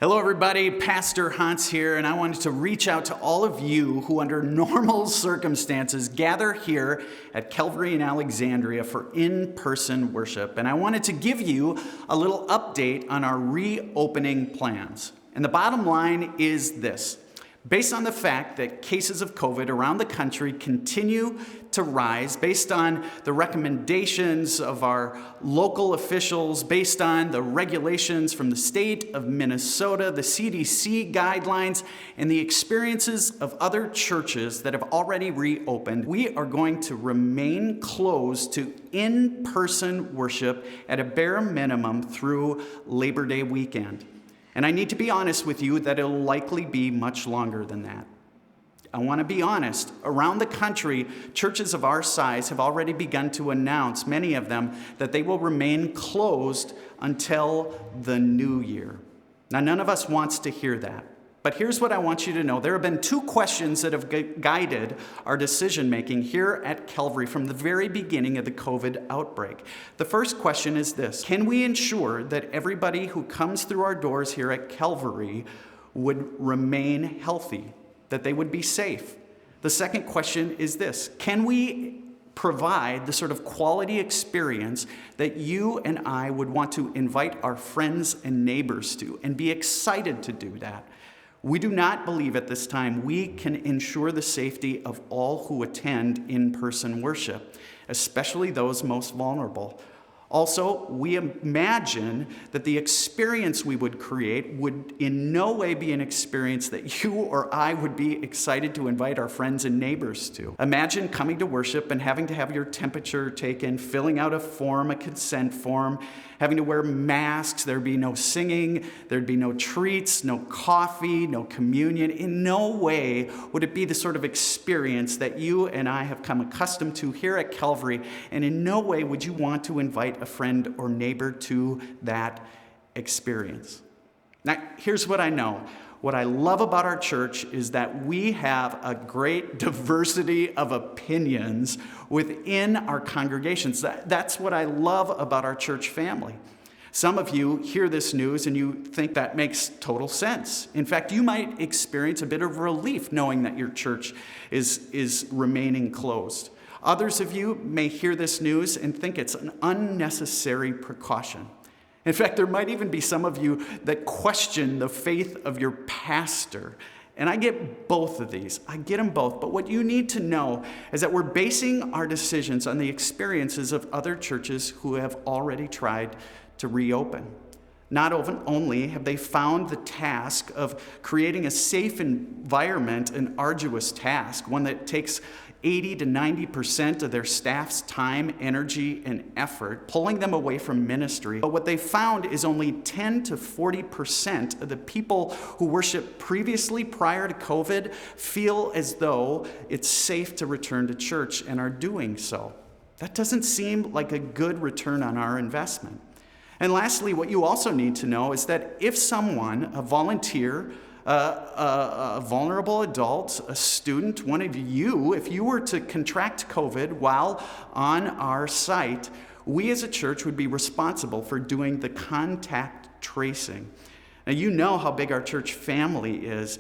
Hello everybody, Pastor Hans here, and I wanted to reach out to all of you who under normal circumstances gather here at Calvary in Alexandria for in-person worship. And I wanted to give you a little update on our reopening plans. And the bottom line is this. Based on the fact that cases of COVID around the country continue to rise, based on the recommendations of our local officials, based on the regulations from the state of Minnesota, the CDC guidelines, and the experiences of other churches that have already reopened, we are going to remain closed to in-person worship at a bare minimum through Labor Day weekend. And I need to be honest with you that it'll likely be much longer than that. I want to be honest. Around the country, churches of our size have already begun to announce, many of them, that they will remain closed until the new year. Now, none of us wants to hear that. But here's what I want you to know. There have been two questions that have guided our decision-making here at Calvary from the very beginning of the COVID outbreak. The first question is this: can we ensure that everybody who comes through our doors here at Calvary would remain healthy, that they would be safe? The second question is this: can we provide the sort of quality experience that you and I would want to invite our friends and neighbors to and be excited to do that? We do not believe at this time we can ensure the safety of all who attend in-person worship, especially those most vulnerable. Also, we imagine that the experience we would create would in no way be an experience that you or I would be excited to invite our friends and neighbors to. Imagine coming to worship and having to have your temperature taken, filling out a form, a consent form, having to wear masks. There'd be no singing, there'd be no treats, no coffee, no communion. In no way would it be the sort of experience that you and I have come accustomed to here at Calvary, and in no way would you want to invite a friend or neighbor to that experience. Now, here's what I know. What I love about our church is that we have a great diversity of opinions within our congregations. That's what I love about our church family. Some of you hear this news and you think that makes total sense. In fact, you might experience a bit of relief knowing that your church is remaining closed. Others of you may hear this news and think it's an unnecessary precaution. In fact, there might even be some of you that question the faith of your pastor. And I get both of these. I get them both. But what you need to know is that we're basing our decisions on the experiences of other churches who have already tried to reopen. Not only have they found the task of creating a safe environment an arduous task, one that takes 80 to 90% of their staff's time, energy, and effort, pulling them away from ministry. But what they found is only 10 to 40% of the people who worshiped previously prior to COVID feel as though it's safe to return to church and are doing so. That doesn't seem like a good return on our investment. And lastly, what you also need to know is that if someone, a volunteer, a vulnerable adult, a student, one of you, if you were to contract COVID while on our site, we as a church would be responsible for doing the contact tracing. Now, you know how big our church family is.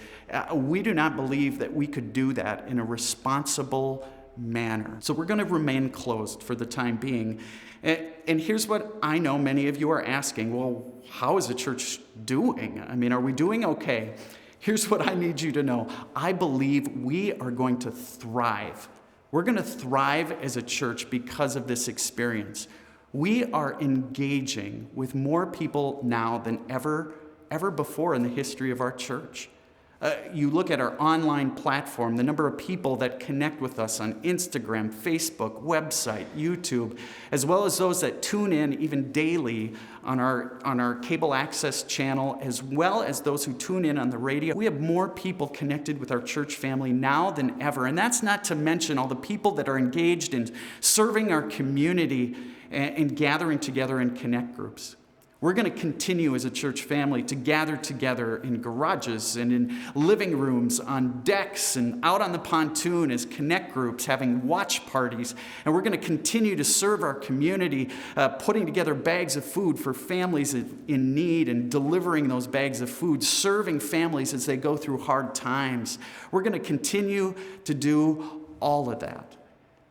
We do not believe that we could do that in a responsible manner. So we're going to remain closed for the time being. And here's what I know many of you are asking. Well, how is the church doing? I mean, are we doing okay? Here's what I need you to know. I believe we are going to thrive. We're going to thrive as a church because of this experience. We are engaging with more people now than ever before in the history of our church. You look at our online platform, the number of people that connect with us on Instagram, Facebook, website, YouTube, as well as those that tune in even daily on our cable access channel, as well as those who tune in on the radio. We have more people connected with our church family now than ever. And that's not to mention all the people that are engaged in serving our community and gathering together in connect groups. We're going to continue as a church family to gather together in garages and in living rooms, on decks, and out on the pontoon as connect groups, having watch parties. And we're going to continue to serve our community, putting together bags of food for families in need and delivering those bags of food, serving families as they go through hard times. We're going to continue to do all of that.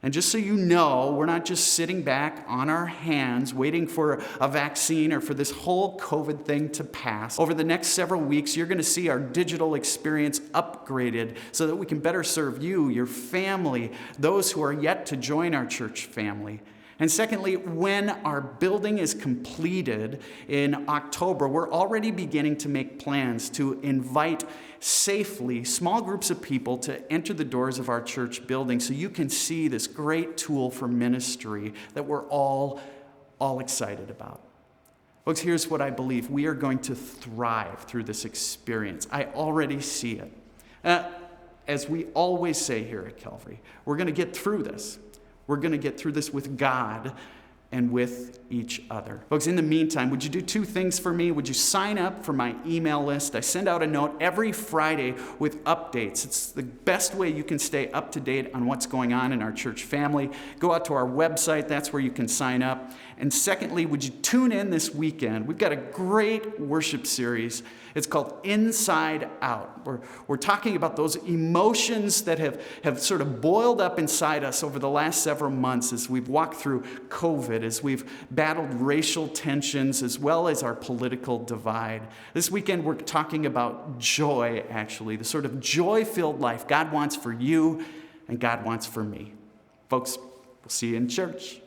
And just so you know, we're not just sitting back on our hands waiting for a vaccine or for this whole COVID thing to pass. Over the next several weeks, you're going to see our digital experience upgraded so that we can better serve you, your family, those who are yet to join our church family. And secondly, when our building is completed in October, we're already beginning to make plans to invite safely small groups of people to enter the doors of our church building so you can see this great tool for ministry that we're all excited about. Folks, here's what I believe. We are going to thrive through this experience. I already see it. As we always say here at Calvary, we're going to get through this. We're going to get through this with God and with each other. Folks, in the meantime, would you do two things for me? Would you sign up for my email list? I send out a note every Friday with updates. It's the best way you can stay up to date on what's going on in our church family. Go out to our website. That's where you can sign up. And secondly, would you tune in this weekend? We've got a great worship series. It's called Inside Out. We're talking about those emotions that have sort of boiled up inside us over the last several months as we've walked through COVID, as we've battled racial tensions, as well as our political divide. This weekend, we're talking about joy, actually, the sort of joy-filled life God wants for you and God wants for me. Folks, we'll see you in church.